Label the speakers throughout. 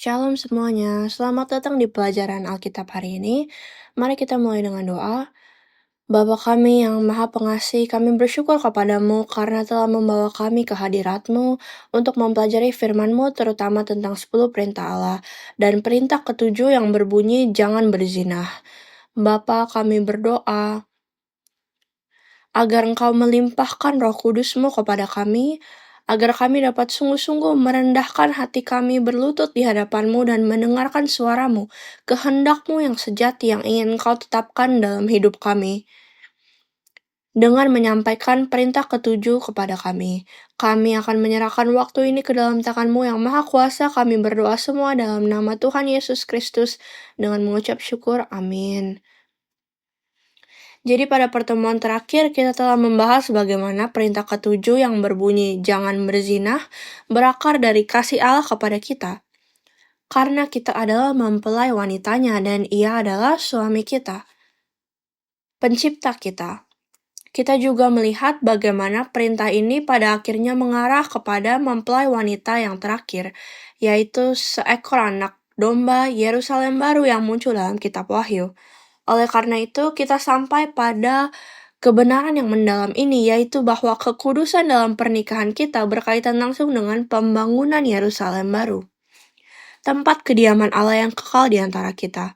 Speaker 1: Shalom semuanya, selamat datang di pelajaran Alkitab hari ini. Mari kita mulai dengan doa. Bapa kami yang maha pengasih, kami bersyukur kepadamu karena telah membawa kami ke hadirat-Mu untuk mempelajari firman-Mu terutama tentang 10 perintah Allah dan perintah ketujuh yang berbunyi jangan berzinah. Bapa, kami berdoa agar Engkau melimpahkan Roh Kudus-Mu kepada kami, agar kami dapat sungguh-sungguh merendahkan hati kami berlutut di hadapan-Mu dan mendengarkan suara-Mu, kehendak-Mu yang sejati yang ingin Engkau tetapkan dalam hidup kami. Dengan menyampaikan perintah ketujuh kepada kami akan menyerahkan waktu ini ke dalam tangan-Mu yang maha kuasa. Kami berdoa semua dalam nama Tuhan Yesus Kristus dengan mengucap syukur. Amin. Jadi pada pertemuan terakhir kita telah membahas bagaimana perintah ketujuh yang berbunyi jangan berzinah berakar dari kasih Allah kepada kita. Karena kita adalah mempelai wanitanya dan ia adalah suami kita, pencipta kita. Kita juga melihat bagaimana perintah ini pada akhirnya mengarah kepada mempelai wanita yang terakhir, yaitu seekor anak domba Yerusalem baru yang muncul dalam kitab Wahyu. Oleh karena itu, kita sampai pada kebenaran yang mendalam ini, yaitu bahwa kekudusan dalam pernikahan kita berkaitan langsung dengan pembangunan Yerusalem baru, tempat kediaman Allah yang kekal di antara kita.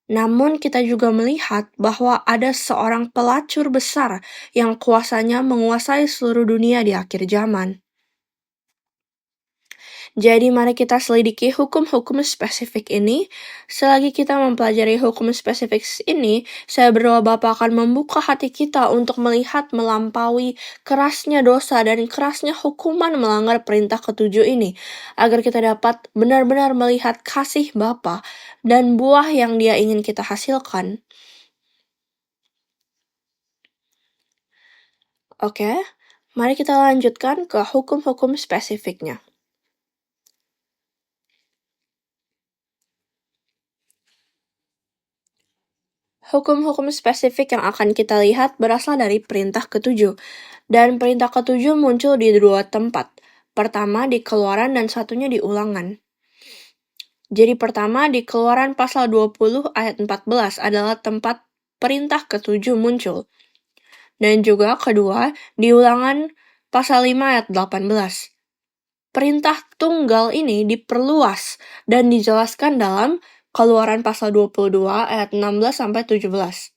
Speaker 1: Namun kita juga melihat bahwa ada seorang pelacur besar yang kuasanya menguasai seluruh dunia di akhir zaman. Jadi mari kita selidiki hukum-hukum spesifik ini. Selagi kita mempelajari hukum spesifik ini, saya berdoa Bapa akan membuka hati kita untuk melihat melampaui kerasnya dosa dan kerasnya hukuman melanggar perintah ketujuh ini, agar kita dapat benar-benar melihat kasih Bapa dan buah yang Dia ingin kita hasilkan. Oke, mari kita lanjutkan ke hukum-hukum spesifiknya. Hukum-hukum spesifik yang akan kita lihat berasal dari perintah ketujuh. Dan perintah ketujuh muncul di dua tempat. Pertama di Keluaran dan satunya di Ulangan. Jadi pertama di Keluaran pasal 20 ayat 14 adalah tempat perintah ketujuh muncul. Dan juga kedua di Ulangan pasal 5 ayat 18. Perintah tunggal ini diperluas dan dijelaskan dalam Keluaran pasal 22 ayat 16-17.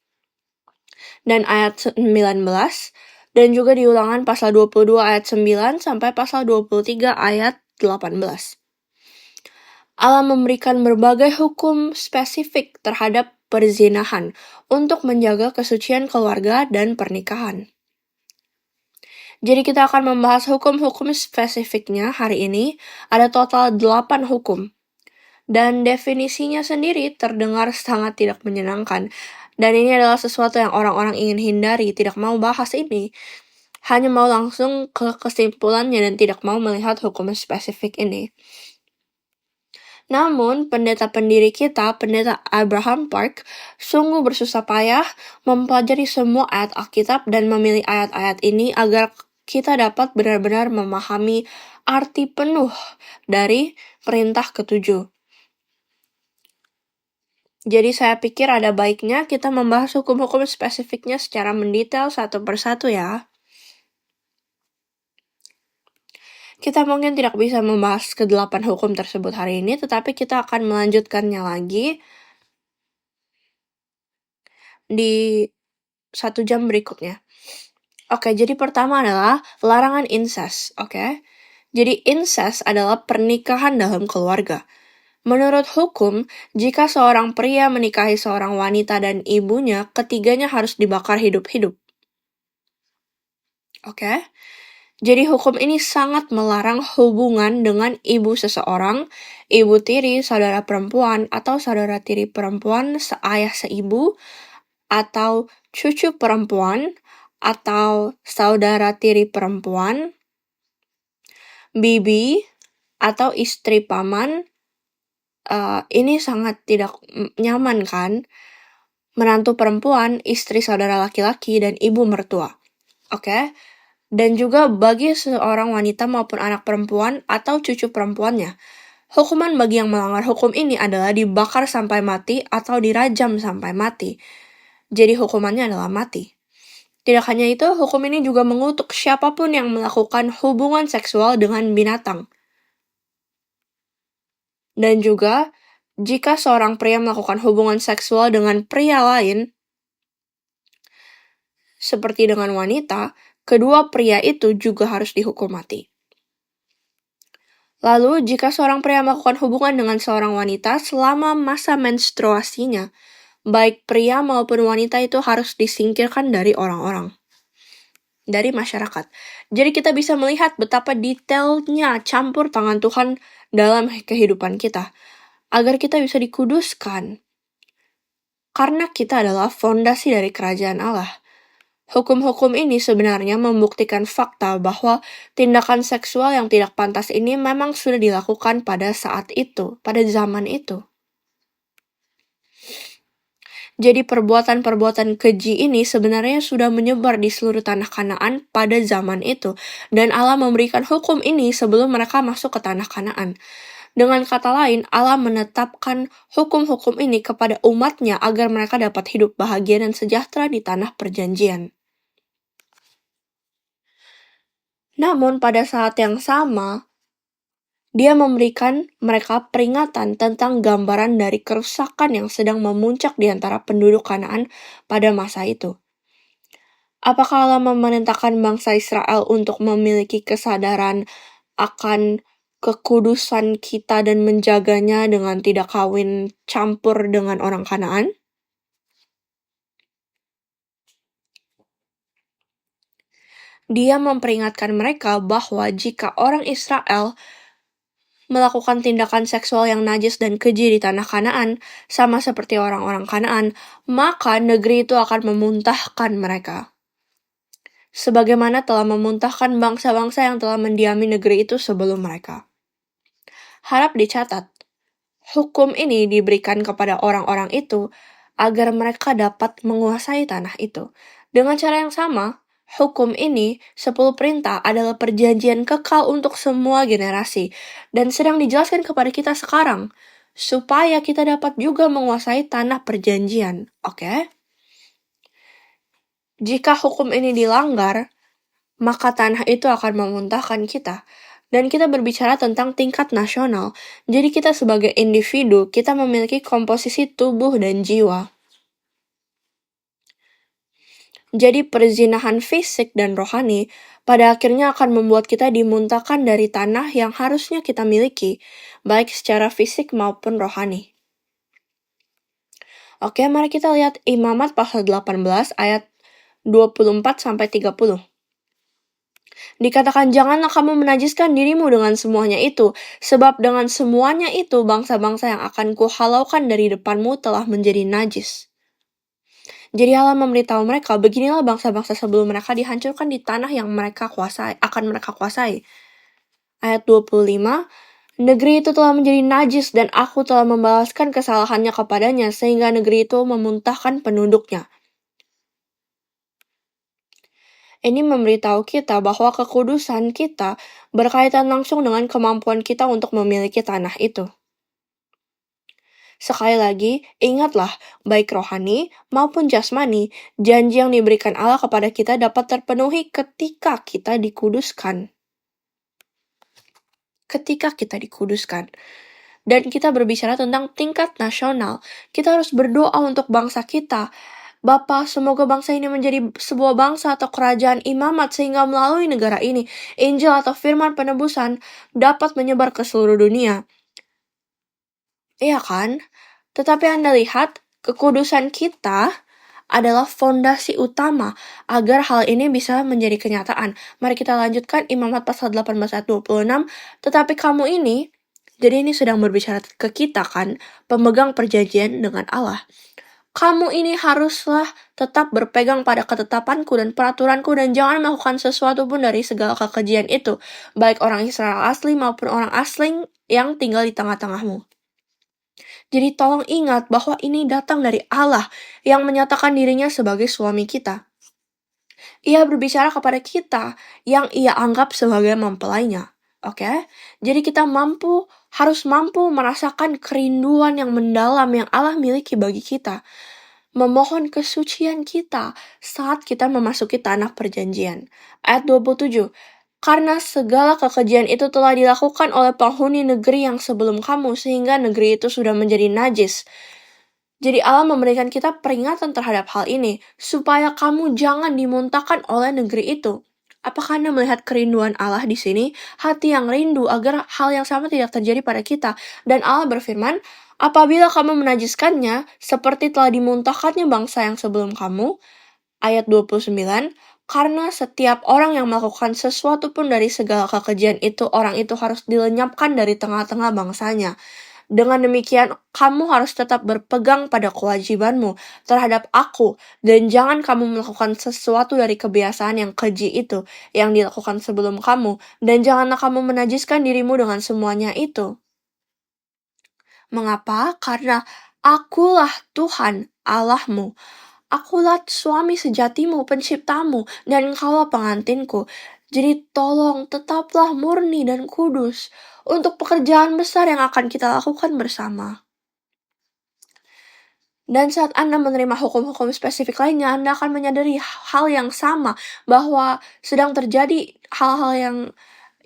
Speaker 1: Dan ayat 19, dan juga di Ulangan pasal 22 ayat 9 sampai pasal 23 ayat 18. Allah memberikan berbagai hukum spesifik terhadap perzinahan untuk menjaga kesucian keluarga dan pernikahan. Jadi kita akan membahas hukum-hukum spesifiknya hari ini. Ada total 8 hukum. Dan definisinya sendiri terdengar sangat tidak menyenangkan. Dan ini adalah sesuatu yang orang-orang ingin hindari, tidak mau bahas ini. Hanya mau langsung ke kesimpulannya dan tidak mau melihat hukum spesifik ini. Namun, pendeta pendiri kita, pendeta Abraham Park, sungguh bersusah payah mempelajari semua ayat Alkitab dan memilih ayat-ayat ini agar kita dapat benar-benar memahami arti penuh dari perintah ketujuh. Jadi saya pikir ada baiknya kita membahas hukum-hukum spesifiknya secara mendetail satu persatu ya. Kita mungkin tidak bisa membahas ke-8 hukum tersebut hari ini, tetapi kita akan melanjutkannya lagi di 1 jam berikutnya. Oke, jadi pertama adalah larangan incest. Oke, jadi incest adalah pernikahan dalam keluarga. Menurut hukum, jika seorang pria menikahi seorang wanita dan ibunya, ketiganya harus dibakar hidup-hidup. Oke? Jadi hukum ini sangat melarang hubungan dengan ibu seseorang, ibu tiri, saudara perempuan, atau saudara tiri perempuan, seayah seibu, atau cucu perempuan, atau saudara tiri perempuan, bibi, atau istri paman. Ini sangat tidak nyaman kan? Menantu perempuan, istri saudara laki-laki, dan ibu mertua. Oke? Dan juga bagi seorang wanita maupun anak perempuan atau cucu perempuannya. Hukuman bagi yang melanggar hukum ini adalah dibakar sampai mati atau dirajam sampai mati. Jadi hukumannya adalah mati. Tidak hanya itu, hukum ini juga mengutuk siapapun yang melakukan hubungan seksual dengan binatang. Dan juga, jika seorang pria melakukan hubungan seksual dengan pria lain, seperti dengan wanita, kedua pria itu juga harus dihukum mati. Lalu, jika seorang pria melakukan hubungan dengan seorang wanita selama masa menstruasinya, baik pria maupun wanita itu harus disingkirkan dari orang-orang, dari masyarakat. Jadi kita bisa melihat betapa detailnya campur tangan Tuhan dalam kehidupan kita, agar kita bisa dikuduskan. Karena kita adalah fondasi dari kerajaan Allah. Hukum-hukum ini sebenarnya membuktikan fakta bahwa tindakan seksual yang tidak pantas ini memang sudah dilakukan pada saat itu, pada zaman itu. Jadi perbuatan-perbuatan keji ini sebenarnya sudah menyebar di seluruh tanah Kanaan pada zaman itu, dan Allah memberikan hukum ini sebelum mereka masuk ke tanah Kanaan. Dengan kata lain, Allah menetapkan hukum-hukum ini kepada umatnya agar mereka dapat hidup bahagia dan sejahtera di tanah perjanjian. Namun pada saat yang sama, Dia memberikan mereka peringatan tentang gambaran dari kerusakan yang sedang memuncak di antara penduduk Kanaan pada masa itu. Apakah Allah memerintahkan bangsa Israel untuk memiliki kesadaran akan kekudusan kita dan menjaganya dengan tidak kawin campur dengan orang Kanaan? Dia memperingatkan mereka bahwa jika orang Israel melakukan tindakan seksual yang najis dan keji di tanah Kanaan, sama seperti orang-orang Kanaan, maka negeri itu akan memuntahkan mereka. Sebagaimana telah memuntahkan bangsa-bangsa yang telah mendiami negeri itu sebelum mereka. Harap dicatat, hukum ini diberikan kepada orang-orang itu agar mereka dapat menguasai tanah itu. Dengan cara yang sama, hukum ini, 10 perintah adalah perjanjian kekal untuk semua generasi dan sedang dijelaskan kepada kita sekarang supaya kita dapat juga menguasai tanah perjanjian. Oke? Jika hukum ini dilanggar, maka tanah itu akan memuntahkan kita. Dan kita berbicara tentang tingkat nasional. Jadi kita sebagai individu, kita memiliki komposisi tubuh dan jiwa. Jadi perzinahan fisik dan rohani pada akhirnya akan membuat kita dimuntahkan dari tanah yang harusnya kita miliki, baik secara fisik maupun rohani. Oke, mari kita lihat Imamat pasal 18 ayat 24-30. Dikatakan, janganlah kamu menajiskan dirimu dengan semuanya itu, sebab dengan semuanya itu bangsa-bangsa yang akan kuhalaukan dari depanmu telah menjadi najis. Jadi Allah memberitahu mereka, beginilah bangsa-bangsa sebelum mereka dihancurkan di tanah yang mereka kuasai. Ayat 25, negeri itu telah menjadi najis dan aku telah membalaskan kesalahannya kepadanya sehingga negeri itu memuntahkan penduduknya. Ini memberitahu kita bahwa kekudusan kita berkaitan langsung dengan kemampuan kita untuk memiliki tanah itu. Sekali lagi, ingatlah, baik rohani maupun jasmani, janji yang diberikan Allah kepada kita dapat terpenuhi ketika kita dikuduskan. Dan kita berbicara tentang tingkat nasional. Kita harus berdoa untuk bangsa kita. Bapa, semoga bangsa ini menjadi sebuah bangsa atau kerajaan imamat sehingga melalui negara ini, Injil atau firman penebusan dapat menyebar ke seluruh dunia. Iya kan? Tetapi Anda lihat, kekudusan kita adalah fondasi utama agar hal ini bisa menjadi kenyataan. Mari kita lanjutkan Imamat pasal 18 ayat 26. Tetapi kamu ini, jadi ini sedang berbicara ke kita kan, pemegang perjanjian dengan Allah. Kamu ini haruslah tetap berpegang pada ketetapanku dan peraturanku dan jangan melakukan sesuatu pun dari segala kekejian itu, baik orang Israel asli maupun orang asing yang tinggal di tengah-tengahmu. Jadi tolong ingat bahwa ini datang dari Allah yang menyatakan dirinya sebagai suami kita. Ia berbicara kepada kita yang ia anggap sebagai mempelainya. Oke, jadi kita harus mampu merasakan kerinduan yang mendalam yang Allah miliki bagi kita. Memohon kesucian kita saat kita memasuki tanah perjanjian. Ayat 27. Karena segala kekejian itu telah dilakukan oleh penghuni negeri yang sebelum kamu, sehingga negeri itu sudah menjadi najis. Jadi Allah memberikan kita peringatan terhadap hal ini, supaya kamu jangan dimuntahkan oleh negeri itu. Apakah Anda melihat kerinduan Allah di sini? Hati yang rindu agar hal yang sama tidak terjadi pada kita. Dan Allah berfirman, apabila kamu menajiskannya, seperti telah dimuntahkannya bangsa yang sebelum kamu, ayat 29, karena setiap orang yang melakukan sesuatu pun dari segala kekejian itu, orang itu harus dilenyapkan dari tengah-tengah bangsanya. Dengan demikian, kamu harus tetap berpegang pada kewajibanmu terhadap aku, dan jangan kamu melakukan sesuatu dari kebiasaan yang keji itu, yang dilakukan sebelum kamu, dan janganlah kamu menajiskan dirimu dengan semuanya itu. Mengapa? Karena akulah Tuhan Allahmu. Akulah suami sejatimu, penciptamu, dan engkaulah pengantinku. Jadi tolong tetaplah murni dan kudus untuk pekerjaan besar yang akan kita lakukan bersama. Dan saat Anda menerima hukum-hukum spesifik lainnya, Anda akan menyadari hal yang sama, bahwa sedang terjadi hal-hal yang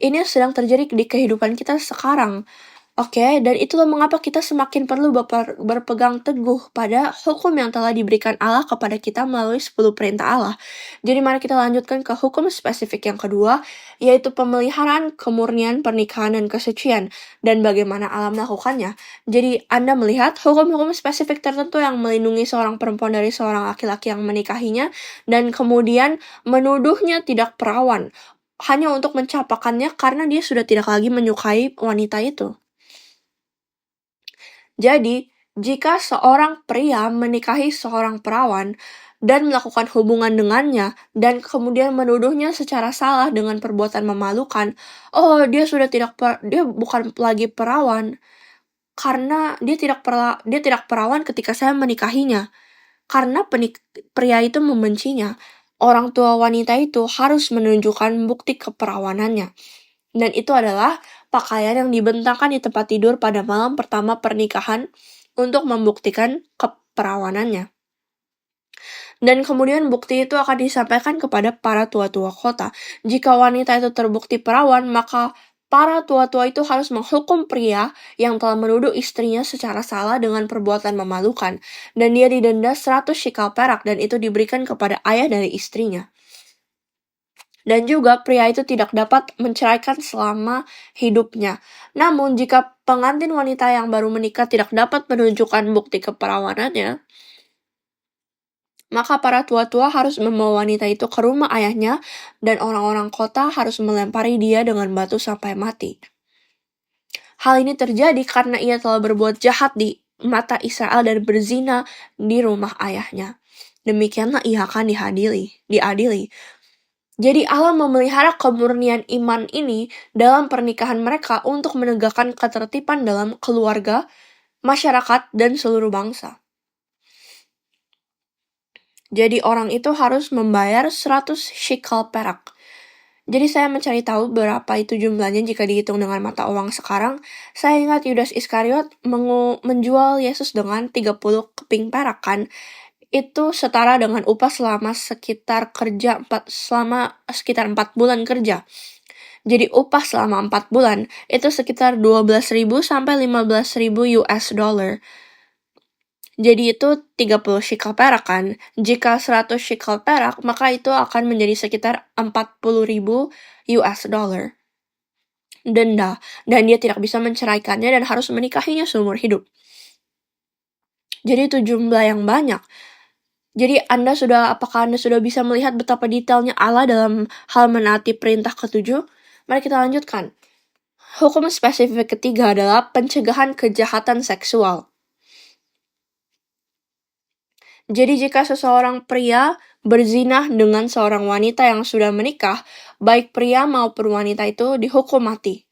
Speaker 1: ini sedang terjadi di kehidupan kita sekarang. Oke, dan itulah mengapa kita semakin perlu berpegang teguh pada hukum yang telah diberikan Allah kepada kita melalui 10 perintah Allah. Jadi mari kita lanjutkan ke hukum spesifik yang kedua, yaitu pemeliharaan kemurnian pernikahan dan kesucian, dan bagaimana Allah melakukannya. Jadi Anda melihat hukum-hukum spesifik tertentu yang melindungi seorang perempuan dari seorang laki-laki yang menikahinya, dan kemudian menuduhnya tidak perawan, hanya untuk mencapakannya karena dia sudah tidak lagi menyukai wanita itu. Jadi, jika seorang pria menikahi seorang perawan dan melakukan hubungan dengannya dan kemudian menuduhnya secara salah dengan perbuatan memalukan, oh dia dia bukan lagi perawan karena dia tidak perawan ketika saya menikahinya. Karena pria itu membencinya. Orang tua wanita itu harus menunjukkan bukti keperawanannya. Dan itu adalah pakaian yang dibentangkan di tempat tidur pada malam pertama pernikahan untuk membuktikan keperawanannya. Dan kemudian bukti itu akan disampaikan kepada para tua-tua kota. Jika wanita itu terbukti perawan, maka para tua-tua itu harus menghukum pria yang telah menuduh istrinya secara salah dengan perbuatan memalukan. Dan dia didenda 100 shikal perak dan itu diberikan kepada ayah dari istrinya. Dan juga pria itu tidak dapat menceraikan selama hidupnya. Namun jika pengantin wanita yang baru menikah tidak dapat menunjukkan bukti keperawanannya, maka para tua-tua harus membawa wanita itu ke rumah ayahnya dan orang-orang kota harus melempari dia dengan batu sampai mati. Hal ini terjadi karena ia telah berbuat jahat di mata Israel dan berzina di rumah ayahnya. Demikianlah ia akan diadili. Jadi Allah memelihara kemurnian iman ini dalam pernikahan mereka untuk menegakkan ketertiban dalam keluarga, masyarakat, dan seluruh bangsa. Jadi orang itu harus membayar 100 shekel perak. Jadi saya mencari tahu berapa itu jumlahnya jika dihitung dengan mata uang sekarang. Saya ingat Yudas Iskariot menjual Yesus dengan 30 keping perak kan. Itu setara dengan upah selama sekitar 4 bulan kerja. Jadi upah selama 4 bulan itu sekitar 12.000 sampai 15.000 US dollar. Jadi itu 30 shekel perak kan. Jika 100 shekel perak, maka itu akan menjadi sekitar 40.000 US dollar. Denda. Dan dia tidak bisa menceraikannya dan harus menikahinya seumur hidup. Jadi itu jumlah yang banyak. Jadi apakah Anda sudah bisa melihat betapa detailnya Allah dalam hal menaati perintah ke-7? Mari kita lanjutkan. Hukum spesifik ketiga adalah pencegahan kejahatan seksual. Jadi jika seseorang pria berzinah dengan seorang wanita yang sudah menikah, baik pria maupun wanita itu dihukum mati.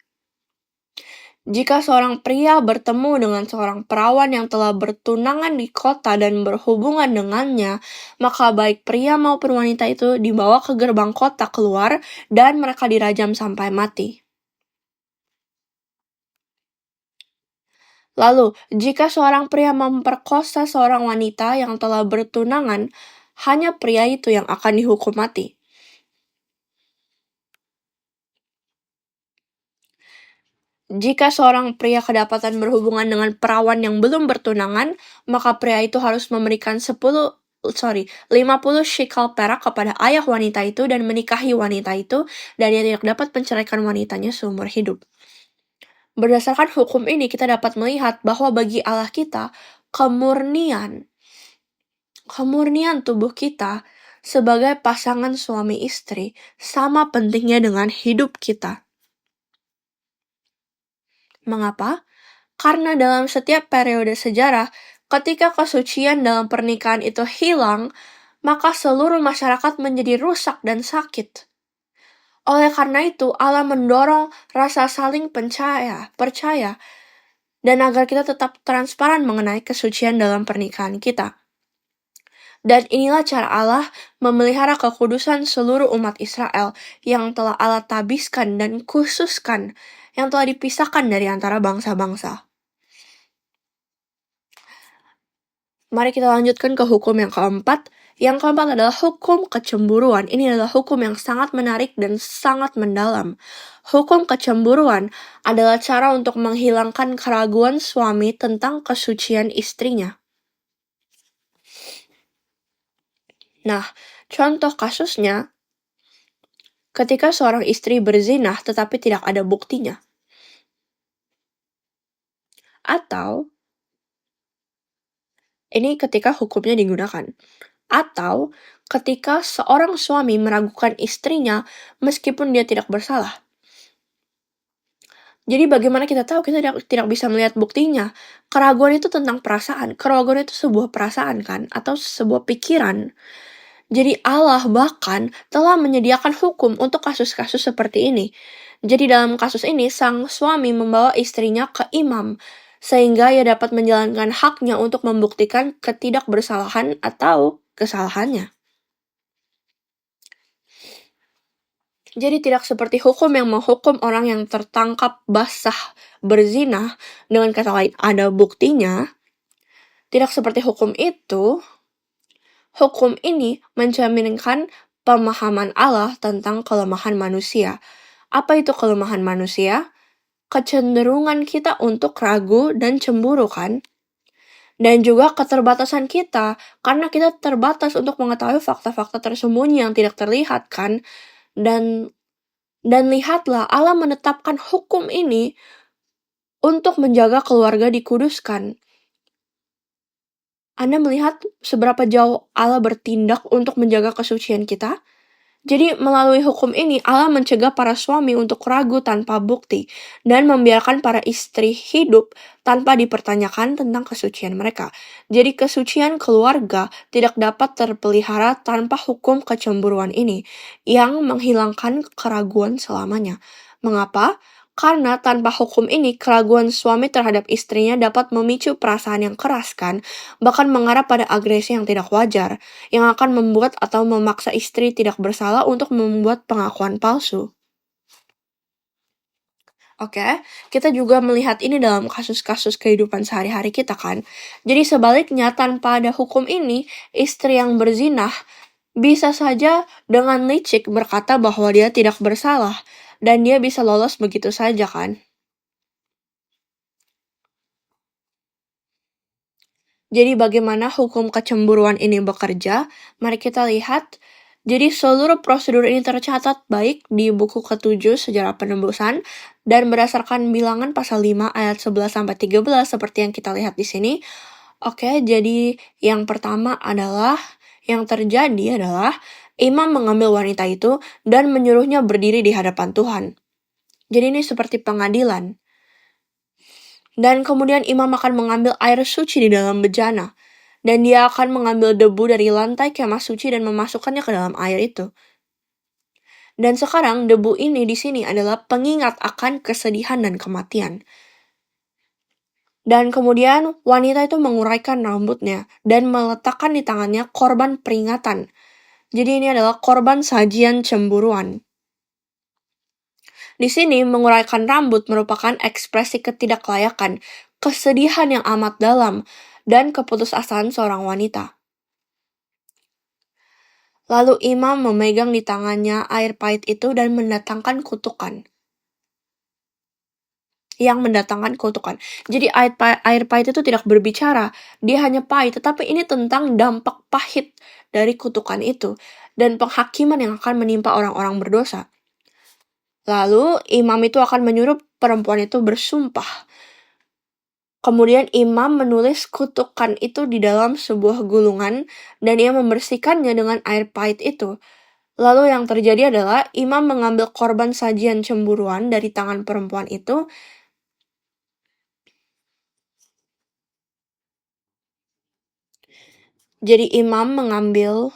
Speaker 1: Jika seorang pria bertemu dengan seorang perawan yang telah bertunangan di kota dan berhubungan dengannya, maka baik pria maupun wanita itu dibawa ke gerbang kota keluar dan mereka dirajam sampai mati. Lalu, jika seorang pria memperkosa seorang wanita yang telah bertunangan, hanya pria itu yang akan dihukum mati. Jika seorang pria kedapatan berhubungan dengan perawan yang belum bertunangan, maka pria itu harus memberikan 50 shekel perak kepada ayah wanita itu dan menikahi wanita itu, dan dia tidak dapat menceraikan wanitanya seumur hidup. Berdasarkan hukum ini, kita dapat melihat bahwa bagi Allah kita, kemurnian tubuh kita sebagai pasangan suami istri sama pentingnya dengan hidup kita. Mengapa? Karena dalam setiap periode sejarah, ketika kesucian dalam pernikahan itu hilang, maka seluruh masyarakat menjadi rusak dan sakit. Oleh karena itu, Allah mendorong rasa saling percaya, dan agar kita tetap transparan mengenai kesucian dalam pernikahan kita. Dan inilah cara Allah memelihara kekudusan seluruh umat Israel yang telah Allah tabiskan dan khususkan, yang telah dipisahkan dari antara bangsa-bangsa. Mari kita lanjutkan ke hukum yang keempat. Yang keempat adalah hukum kecemburuan. Ini adalah hukum yang sangat menarik dan sangat mendalam. Hukum kecemburuan adalah cara untuk menghilangkan keraguan suami tentang kesucian istrinya. Nah, contoh kasusnya, ketika seorang istri berzinah tetapi tidak ada buktinya. Atau, ini ketika hukumnya digunakan. Atau, ketika seorang suami meragukan istrinya meskipun dia tidak bersalah. Jadi bagaimana kita tahu? Kita tidak bisa melihat buktinya. Keraguan itu tentang perasaan. Keraguan itu sebuah perasaan kan? Atau sebuah pikiran. Jadi Allah bahkan telah menyediakan hukum untuk kasus-kasus seperti ini. Jadi dalam kasus ini, sang suami membawa istrinya ke imam, sehingga ia dapat menjalankan haknya untuk membuktikan ketidakbersalahan atau kesalahannya. Jadi tidak seperti hukum yang menghukum orang yang tertangkap basah berzina, dengan kata lain ada buktinya. Tidak seperti hukum itu, hukum ini mencerminkan pemahaman Allah tentang kelemahan manusia. Apa itu kelemahan manusia? Kecenderungan kita untuk ragu dan cemburu kan? Dan juga keterbatasan kita, karena kita terbatas untuk mengetahui fakta-fakta tersembunyi yang tidak terlihat kan? Dan lihatlah, Allah menetapkan hukum ini untuk menjaga keluarga dikuduskan. Anda melihat seberapa jauh Allah bertindak untuk menjaga kesucian kita? Jadi melalui hukum ini, Allah mencegah para suami untuk ragu tanpa bukti dan membiarkan para istri hidup tanpa dipertanyakan tentang kesucian mereka. Jadi kesucian keluarga tidak dapat terpelihara tanpa hukum kecemburuan ini yang menghilangkan keraguan selamanya. Mengapa? Karena tanpa hukum ini, keraguan suami terhadap istrinya dapat memicu perasaan yang keras kan, bahkan mengarah pada agresi yang tidak wajar, yang akan membuat atau memaksa istri tidak bersalah untuk membuat pengakuan palsu. Oke, kita juga melihat ini dalam kasus-kasus kehidupan sehari-hari kita kan. Jadi sebaliknya, tanpa ada hukum ini, istri yang berzinah bisa saja dengan licik berkata bahwa dia tidak bersalah, dan dia bisa lolos begitu saja kan. Jadi bagaimana hukum kecemburuan ini bekerja? Mari kita lihat. Jadi seluruh prosedur ini tercatat baik di buku ke-7 Sejarah Penebusan dan berdasarkan Bilangan pasal 5 ayat 11-13 seperti yang kita lihat di sini. Oke, jadi yang pertama adalah yang terjadi adalah imam mengambil wanita itu dan menyuruhnya berdiri di hadapan Tuhan. Jadi ini seperti pengadilan. Dan kemudian imam akan mengambil air suci di dalam bejana. Dan dia akan mengambil debu dari lantai kemah suci dan memasukkannya ke dalam air itu. Dan sekarang debu ini di sini adalah pengingat akan kesedihan dan kematian. Dan kemudian wanita itu menguraikan rambutnya dan meletakkan di tangannya korban peringatan. Jadi ini adalah korban sajian cemburuan. Di sini menguraikan rambut merupakan ekspresi ketidaklayakan. kesedihan yang amat dalam, dan keputusasaan seorang wanita. Lalu imam memegang di tangannya air pahit itu dan mendatangkan kutukan. Jadi air pahit itu tidak berbicara, dia hanya pahit, tetapi ini tentang dampak pahit dari kutukan itu dan penghakiman yang akan menimpa orang-orang berdosa. Lalu imam itu akan menyuruh perempuan itu bersumpah. Kemudian imam menulis kutukan itu di dalam sebuah gulungan dan ia membersihkannya dengan air pahit itu. Lalu yang terjadi adalah imam mengambil korban sajian cemburuan dari tangan perempuan itu. Jadi imam mengambil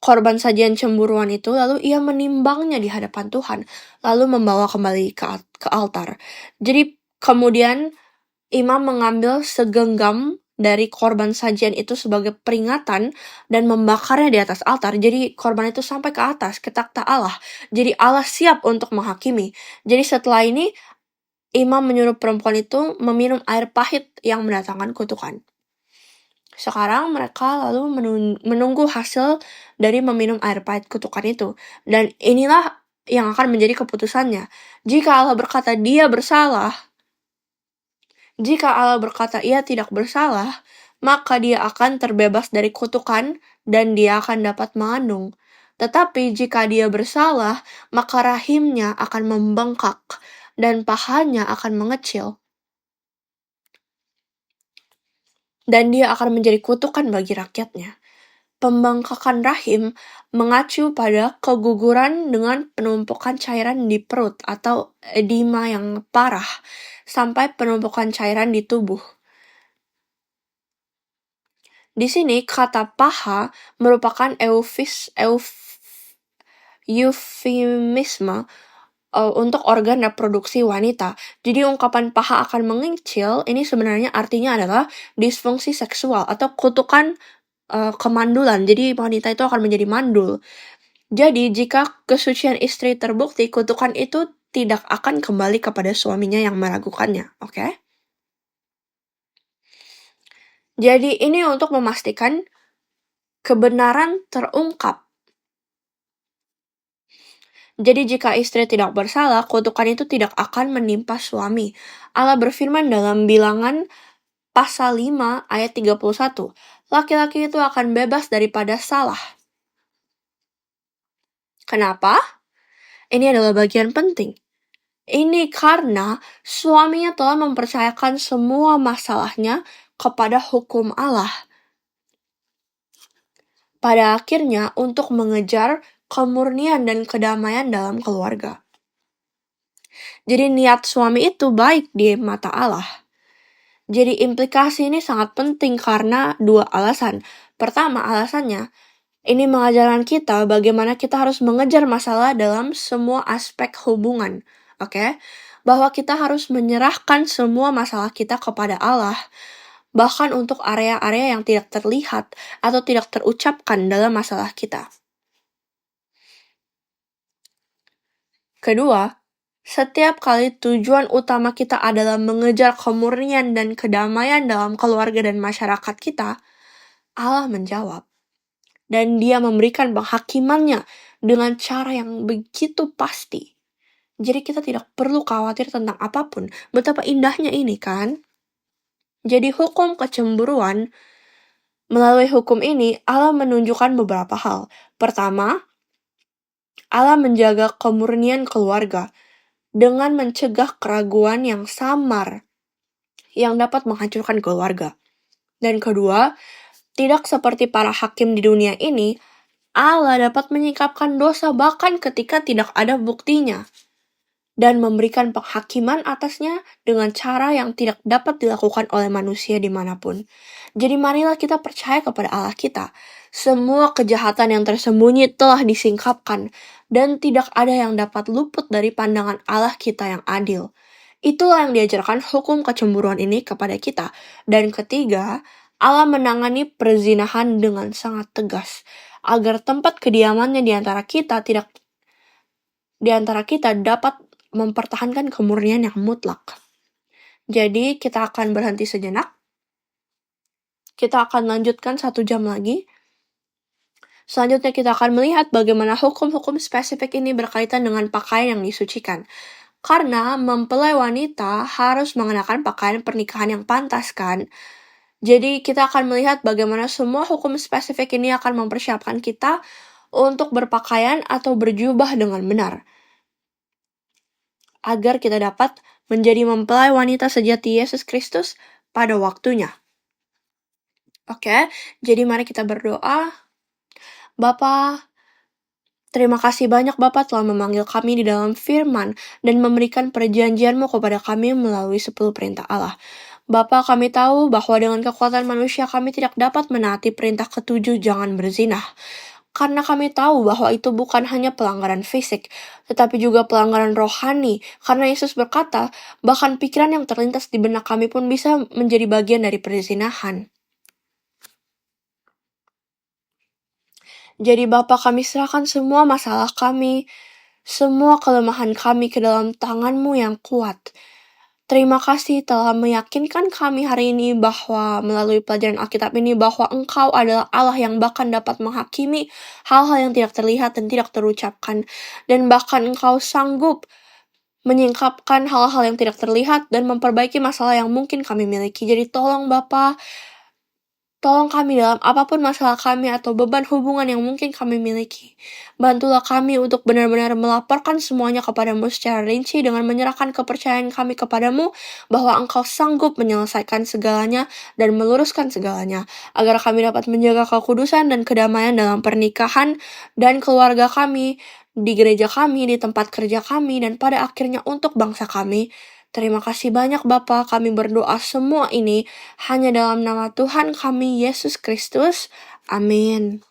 Speaker 1: korban sajian cemburuan itu, lalu ia menimbangnya di hadapan Tuhan, lalu membawa kembali ke altar. Jadi kemudian imam mengambil segenggam dari korban sajian itu sebagai peringatan dan membakarnya di atas altar. Jadi korban itu sampai ke atas, ke takhta Allah. Jadi Allah siap untuk menghakimi. Jadi setelah ini imam menyuruh perempuan itu meminum air pahit yang mendatangkan kutukan. Sekarang mereka lalu menunggu hasil dari meminum air pahit kutukan itu. Dan inilah yang akan menjadi keputusannya. Jika Allah berkata dia bersalah, jika Allah berkata ia tidak bersalah, maka dia akan terbebas dari kutukan dan dia akan dapat mengandung. Tetapi jika dia bersalah, maka rahimnya akan membengkak dan pahanya akan mengecil. Dan dia akan menjadi kutukan bagi rakyatnya. Pembengkakan rahim mengacu pada keguguran dengan penumpukan cairan di perut atau edema yang parah sampai penumpukan cairan di tubuh. Di sini kata paha merupakan eufemisme untuk organ reproduksi wanita. Jadi ungkapan paha akan mengecil ini sebenarnya artinya adalah disfungsi seksual atau kutukan kemandulan. Jadi wanita itu akan menjadi mandul. Jadi jika kesucian istri terbukti, kutukan itu tidak akan kembali kepada suaminya yang meragukannya. Oke? Jadi ini untuk memastikan kebenaran terungkap. Jadi jika istri tidak bersalah, kutukan itu tidak akan menimpa suami. Allah berfirman dalam Bilangan pasal 5 ayat 31. Laki-laki itu akan bebas daripada salah. Kenapa? Ini adalah bagian penting. Ini karena suaminya telah mempercayakan semua masalahnya kepada hukum Allah. Pada akhirnya untuk mengejar kemurnian dan kedamaian dalam keluarga. Jadi niat suami itu baik di mata Allah. Jadi implikasi ini sangat penting karena dua alasan. Pertama alasannya, ini mengajarkan kita bagaimana kita harus mengejar masalah dalam semua aspek hubungan. Oke? Bahwa kita harus menyerahkan semua masalah kita kepada Allah. Bahkan untuk area-area yang tidak terlihat atau tidak terucapkan dalam masalah kita. Kedua, setiap kali tujuan utama kita adalah mengejar kemurnian dan kedamaian dalam keluarga dan masyarakat kita, Allah menjawab. Dan dia memberikan penghakimannya dengan cara yang begitu pasti. Jadi kita tidak perlu khawatir tentang apapun. Betapa indahnya ini kan? Jadi hukum kecemburuan, melalui hukum ini Allah menunjukkan beberapa hal. Pertama, Allah menjaga kemurnian keluarga dengan mencegah keraguan yang samar yang dapat menghancurkan keluarga. Dan kedua, tidak seperti para hakim di dunia ini, Allah dapat menyingkapkan dosa bahkan ketika tidak ada buktinya dan memberikan penghakiman atasnya dengan cara yang tidak dapat dilakukan oleh manusia dimanapun. Jadi marilah kita percaya kepada Allah kita. Semua kejahatan yang tersembunyi telah disingkapkan dan tidak ada yang dapat luput dari pandangan Allah kita yang adil. Itulah yang diajarkan hukum kecemburuan ini kepada kita. Dan ketiga, Allah menangani perzinahan dengan sangat tegas agar tempat kediamannya di antara kita dapat mempertahankan kemurnian yang mutlak. Jadi kita akan berhenti sejenak. Kita akan lanjutkan 1 jam lagi. Selanjutnya kita akan melihat bagaimana hukum-hukum spesifik ini berkaitan dengan pakaian yang disucikan. Karena mempelai wanita harus mengenakan pakaian pernikahan yang pantas kan. Jadi kita akan melihat bagaimana semua hukum spesifik ini akan mempersiapkan kita untuk berpakaian atau berjubah dengan benar. Agar kita dapat menjadi mempelai wanita sejati Yesus Kristus pada waktunya. Oke, jadi mari kita berdoa. Bapa, terima kasih banyak Bapa telah memanggil kami di dalam firman dan memberikan perjanjian-Mu kepada kami melalui 10 perintah Allah. Bapa, kami tahu bahwa dengan kekuatan manusia kami tidak dapat menaati perintah ke-7 jangan berzinah. Karena kami tahu bahwa itu bukan hanya pelanggaran fisik, tetapi juga pelanggaran rohani. Karena Yesus berkata, bahkan pikiran yang terlintas di benak kami pun bisa menjadi bagian dari perzinahan. Jadi Bapa, kami serahkan semua masalah kami, semua kelemahan kami ke dalam tangan-Mu yang kuat. Terima kasih telah meyakinkan kami hari ini bahwa melalui pelajaran Alkitab ini bahwa Engkau adalah Allah yang bahkan dapat menghakimi hal-hal yang tidak terlihat dan tidak terucapkan. Dan bahkan Engkau sanggup menyingkapkan hal-hal yang tidak terlihat dan memperbaiki masalah yang mungkin kami miliki. Jadi tolong Bapa, tolong kami dalam apapun masalah kami atau beban hubungan yang mungkin kami miliki. Bantulah kami untuk benar-benar melaporkan semuanya kepadamu secara rinci dengan menyerahkan kepercayaan kami kepadamu bahwa Engkau sanggup menyelesaikan segalanya dan meluruskan segalanya, agar kami dapat menjaga kekudusan dan kedamaian dalam pernikahan dan keluarga kami, di gereja kami, di tempat kerja kami, dan pada akhirnya untuk bangsa kami. Terima kasih banyak Bapa, kami berdoa semua ini hanya dalam nama Tuhan kami Yesus Kristus. Amin.